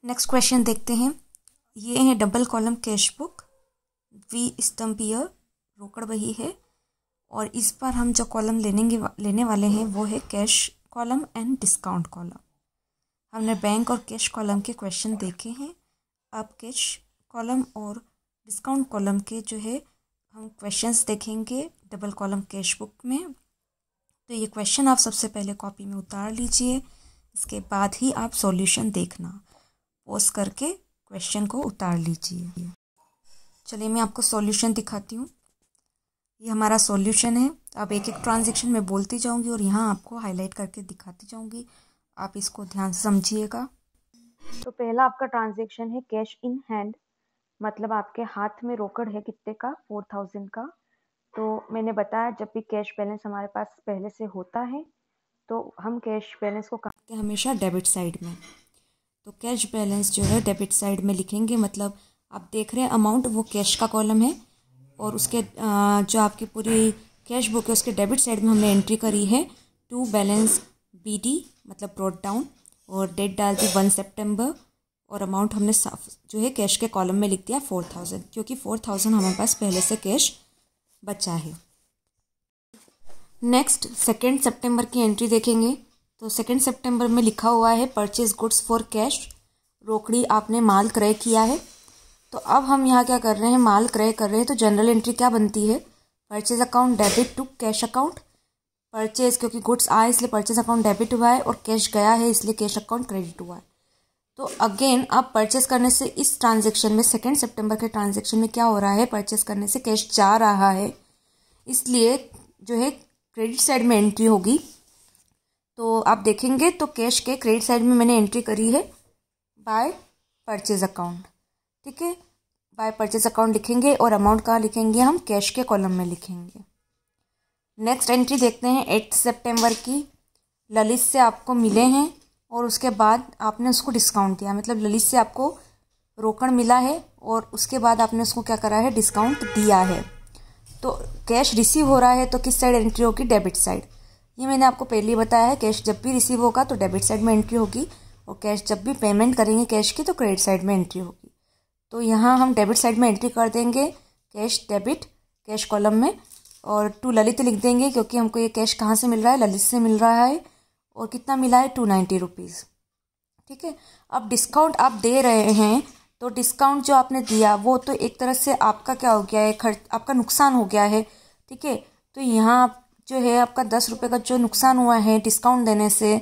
Next question देखते हैं। ये है डबल कॉलम कैश बुक, वी स्टम्प ईयर, रोकड़ बही है। और इस पर हम जो कॉलम लेने वाले हैं वो है cash column and discount column. हमने बैंक और कैश कॉलम के क्वेश्चन देखे हैं। अब कैश कॉलम और डिस्काउंट कॉलम के जो है हम क्वेश्चंस देखेंगे डबल कॉलम कैश बुक में। तो ये क्वेश्चन आप सबसे पहले कॉपी में उतार लीजिए, इसके बाद ही आप सॉल्यूशन देखना। पॉज करके क्वेश्चन को उतार लीजिए। चलिए मैं आपको सॉल्यूशन दिखाती हूँ। ये हमारा सॉल्यूशन है। अब एक एक ट्रांजैक्शन में बोलती जाऊंगी और यहाँ आपको हाईलाइट करके दिखाती जाऊंगी। आप इसको ध्यान से समझिएगा। तो पहला आपका ट्रांजैक्शन है कैश इन हैंड, मतलब आपके हाथ में रोकड़ है कितने का, 4000 का। तो मैंने बताया जब भी कैश बैलेंस हमारे पास पहले से होता है तो हम कैश बैलेंस को करते हैं हमेशा डेबिट साइड में। तो कैश बैलेंस जो है डेबिट साइड में लिखेंगे, मतलब आप देख रहे हैं अमाउंट वो कैश का कॉलम है और उसके जो आपकी पूरी कैश बुक है उसके डेबिट साइड में हमने एंट्री करी है टू बैलेंस BD, मतलब ब्रॉट डाउन, और डेट डाल दी 1 सितंबर और अमाउंट हमने जो है कैश के कॉलम में लिख दिया 4000, क्योंकि 4000 हमारे पास पहले से कैश बचा है। नेक्स्ट 2 सितंबर की एंट्री देखेंगे। तो 2 सितंबर में लिखा हुआ है परचेज गुड्स फॉर कैश, रोकड़ी आपने माल क्रय किया है। तो अब हम यहाँ क्या कर रहे हैं, माल क्रय कर रहे हैं। तो जनरल एंट्री क्या बनती है, purchase account debit to cash account. Purchase क्योंकि गुड्स आए इसलिए परचेज अकाउंट डेबिट हुआ है और कैश गया है इसलिए कैश अकाउंट क्रेडिट हुआ है। तो अगेन आप परचेज करने से इस ट्रांजेक्शन में 2 सितंबर के ट्रांजेक्शन में क्या हो रहा है, परचेज करने से कैश जा रहा है, इसलिए जो है क्रेडिट साइड में एंट्री होगी। तो आप देखेंगे तो कैश के क्रेडिट साइड में मैंने एंट्री करी है बाय परचेज अकाउंट। ठीक है, बाय परचेज अकाउंट लिखेंगे और अमाउंट कहाँ लिखेंगे, हम कैश के कॉलम में लिखेंगे। नेक्स्ट एंट्री देखते हैं 8 सितंबर की। ललित से आपको मिले हैं और उसके बाद आपने उसको डिस्काउंट दिया, मतलब ललित से आपको रोकड़ मिला है और उसके बाद आपने उसको क्या करा है, डिस्काउंट दिया है। तो कैश रिसीव हो रहा है तो किस साइड एंट्री होगी, डेबिट साइड। ये मैंने आपको पहले ही बताया है, कैश जब भी रिसीव होगा तो डेबिट साइड में एंट्री होगी और कैश जब भी पेमेंट करेंगे कैश की तो क्रेडिट साइड में एंट्री होगी। तो यहाँ हम डेबिट साइड में एंट्री कर देंगे कैश डेबिट कैश कॉलम में, और टू ललित लिख देंगे क्योंकि हमको ये कैश कहाँ से मिल रहा है, ललित से मिल रहा है। और कितना मिला है, 290 रुपीज़। ठीक है, अब डिस्काउंट आप दे रहे हैं तो डिस्काउंट जो आपने दिया वो तो एक तरह से आपका क्या हो गया है, खर्च आपका नुकसान हो गया है। ठीक है, तो यहाँ जो है आपका 10 रुपये का जो नुकसान हुआ है डिस्काउंट देने से,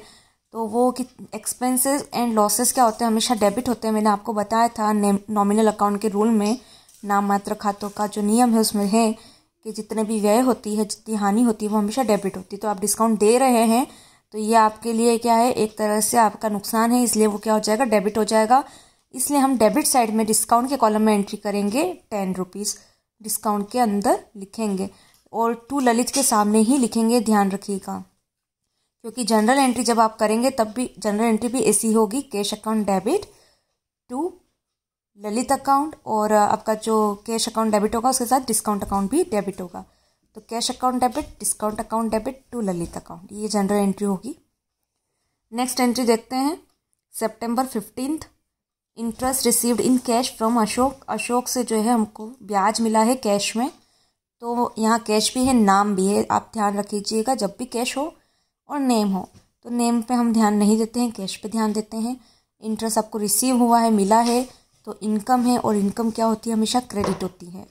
तो वो एक्सपेंसेस एंड लॉसेस क्या होते हैं, हमेशा डेबिट होते हैं। मैंने आपको बताया था नॉमिनल अकाउंट के रूल में, नाम मात्र खातों का जो नियम है उसमें है कि जितने भी व्यय होती है, जितनी हानि होती है वो हमेशा डेबिट होती है। तो आप डिस्काउंट दे रहे हैं तो ये आपके लिए क्या है, एक तरह से आपका नुकसान है, इसलिए वो क्या हो जाएगा, डेबिट हो जाएगा। इसलिए हम डेबिट साइड में डिस्काउंट के कॉलम में एंट्री करेंगे 10 रुपीज़, डिस्काउंट के अंदर लिखेंगे और टू ललित के सामने ही लिखेंगे, ध्यान रखिएगा। क्योंकि जनरल एंट्री जब आप करेंगे तब भी जनरल एंट्री भी ऐसी होगी, cash account debit to Lalit account, और आपका जो कैश अकाउंट डेबिट होगा उसके साथ डिस्काउंट अकाउंट भी डेबिट होगा। तो cash account debit, discount account debit to Lalit account, ये जनरल एंट्री होगी। नेक्स्ट एंट्री देखते हैं September 15, interest received in cash from Ashok. Ashok से जो है हमको ब्याज मिला है कैश में। तो यहाँ कैश भी है, नाम भी है, आप ध्यान रखिएगा जब भी कैश हो और नेम हो। तो नेम पे हम ध्यान नहीं देते हैं, कैश पे ध्यान देते हैं। इंटरेस्ट आपको रिसीव हुआ है, मिला है, तो इनकम है और इनकम क्या होती है, हमेशा क्रेडिट होती है।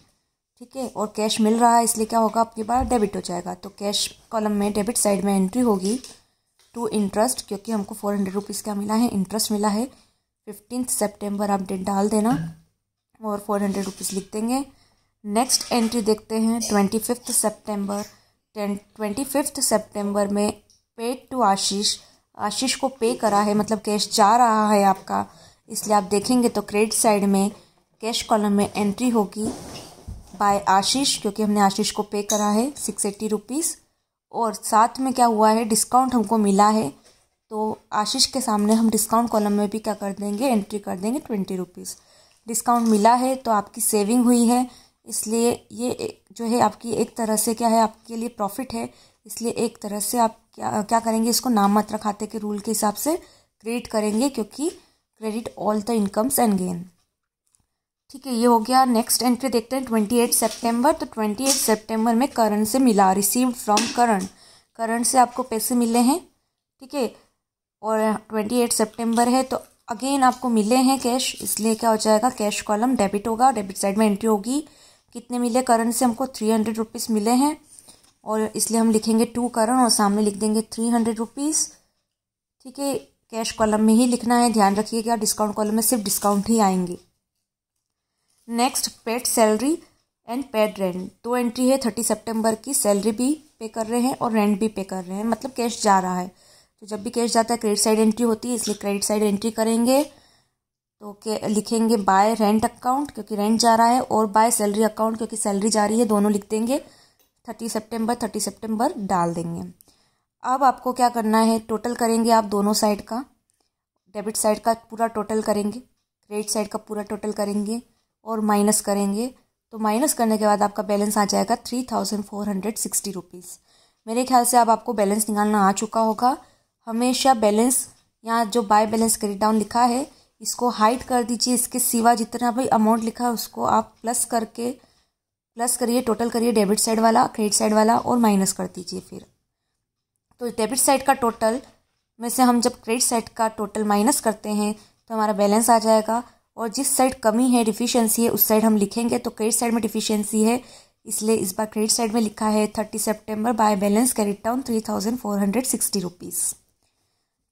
ठीक है, और कैश मिल रहा है इसलिए क्या होगा, आपके पास डेबिट हो जाएगा। तो कैश कॉलम में डेबिट साइड में एंट्री होगी टू इंटरेस्ट, क्योंकि हमको 400 रुपीज़ का मिला है, इंटरेस्ट मिला है। 15 सितंबर आप डेट डाल देना और 400 रुपीज़ लिख देंगे। नेक्स्ट एंट्री देखते हैं 25 सितंबर। 25 सितंबर में पेड टू आशीष, आशीष को पे करा है, मतलब कैश जा रहा है आपका, इसलिए आप देखेंगे तो क्रेडिट साइड में कैश कॉलम में एंट्री होगी बाय आशीष, क्योंकि हमने आशीष को पे करा है 680 रुपीज़। और साथ में क्या हुआ है, डिस्काउंट हमको मिला है, तो आशीष के सामने हम डिस्काउंट कॉलम में भी क्या कर देंगे, एंट्री कर देंगे 20 रुपीज़। डिस्काउंट मिला है तो आपकी सेविंग हुई है, इसलिए ये जो है आपकी एक तरह से क्या है, आपके लिए प्रॉफिट है। इसलिए एक तरह से आप क्या करेंगे, इसको नाम मात्र खाते के रूल के हिसाब से क्रेडिट करेंगे, क्योंकि credit all the incomes and gain. ठीक है, ये हो गया। नेक्स्ट एंट्री देखते हैं 28 सितंबर। तो 28 सितंबर में करण से मिला, रिसीव्ड फ्रॉम करण, करण से आपको पैसे मिले हैं। ठीक है, और 28 सितंबर है तो अगेन आपको मिले हैं कैश, इसलिए क्या हो जाएगा, कैश कॉलम डेबिट होगा, डेबिट साइड में एंट्री होगी। कितने मिले करण से, हमको 300 रुपीज़ मिले हैं, और इसलिए हम लिखेंगे टू करण और सामने लिख देंगे 300 रुपीज़। ठीक है, कैश कॉलम में ही लिखना है, ध्यान रखिएगा, डिस्काउंट कॉलम में सिर्फ डिस्काउंट ही आएंगे। Next paid salary and paid rent, 2 entry है 30 सितंबर की, सैलरी भी पे कर रहे हैं और रेंट भी पे कर रहे हैं, मतलब कैश जा रहा है। तो जब भी कैश जाता है क्रेडिट साइड एंट्री होती है, इसलिए क्रेडिट साइड एंट्री करेंगे। तो लिखेंगे बाय रेंट अकाउंट क्योंकि रेंट जा रहा है, और बाय सैलरी अकाउंट क्योंकि सैलरी जा रही है, दोनों लिख देंगे। 30 सितंबर डाल देंगे। अब आपको क्या करना है, टोटल करेंगे आप दोनों साइड का, डेबिट साइड का पूरा टोटल करेंगे, क्रेडिट साइड का पूरा टोटल करेंगे और माइनस करेंगे। तो माइनस करने के बाद आपका बैलेंस आ जाएगा 3460 रुपीज़। मेरे ख्याल से अब आपको बैलेंस निकालना आ चुका होगा। हमेशा बैलेंस, यहाँ जो बाय बैलेंस क्रेडिट डाउन लिखा है इसको हाइड कर दीजिए, इसके सिवा जितना भी अमाउंट लिखा है उसको आप प्लस करिए, टोटल करिए, डेबिट साइड वाला, क्रेडिट साइड वाला, और माइनस कर दीजिए फिर। तो डेबिट साइड का टोटल में से हम जब क्रेडिट साइड का टोटल माइनस करते हैं तो हमारा बैलेंस आ जाएगा, और जिस साइड कमी है, डिफिशियंसी है, उस साइड हम लिखेंगे। तो क्रेडिट साइड में डिफिशियंसी है, इसलिए इस बार क्रेडिट साइड में लिखा है 30 सितंबर by balance credit down 3460 rupees.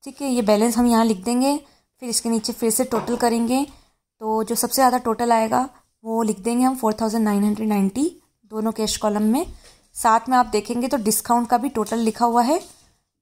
ठीक है, ये बैलेंस हम यहाँ लिख देंगे, फिर इसके नीचे फिर से टोटल करेंगे। तो जो सबसे ज़्यादा टोटल आएगा वो लिख देंगे हम 4990 दोनों कैश कॉलम में। साथ में आप देखेंगे तो डिस्काउंट का भी टोटल लिखा हुआ है,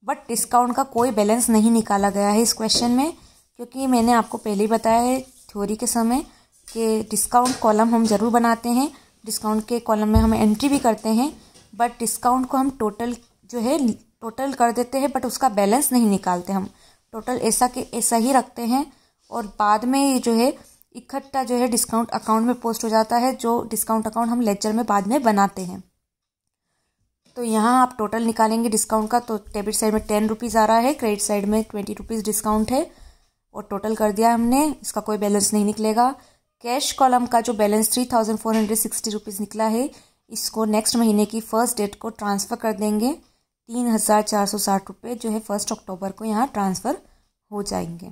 बट डिस्काउंट का कोई बैलेंस नहीं निकाला गया है इस क्वेश्चन में, क्योंकि मैंने आपको पहले ही बताया है थ्योरी के समय कि डिस्काउंट कॉलम हम ज़रूर बनाते हैं, डिस्काउंट के कॉलम में हम एंट्री भी करते हैं, बट डिस्काउंट को हम टोटल जो है टोटल कर देते हैं, बट उसका बैलेंस नहीं निकालते। हम टोटल ऐसा के ऐसा ही रखते हैं, और बाद में ये जो है इकट्ठा जो है डिस्काउंट अकाउंट में पोस्ट हो जाता है, जो डिस्काउंट अकाउंट हम लेजर में बाद में बनाते हैं। तो यहाँ आप टोटल निकालेंगे डिस्काउंट का, तो डेबिट साइड में 10 रुपीज़ आ रहा है, क्रेडिट साइड में 20 रुपीज़ डिस्काउंट है, और टोटल कर दिया हमने, इसका कोई बैलेंस नहीं निकलेगा। कैश कॉलम का जो बैलेंस 3460 रुपीज़ निकला है, इसको नेक्स्ट महीने की 1 डेट को ट्रांसफ़र कर देंगे। 3460 रुपये जो है 1 अक्टूबर को यहाँ ट्रांसफ़र हो जाएंगे।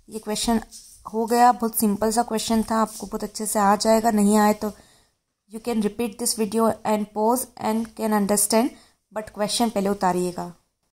ये क्वेश्चन हो गया, बहुत सिंपल सा क्वेश्चन था, आपको बहुत अच्छे से आ जाएगा। नहीं आए तो you can repeat this video and pause and can understand, but question पहले उतारिएगा।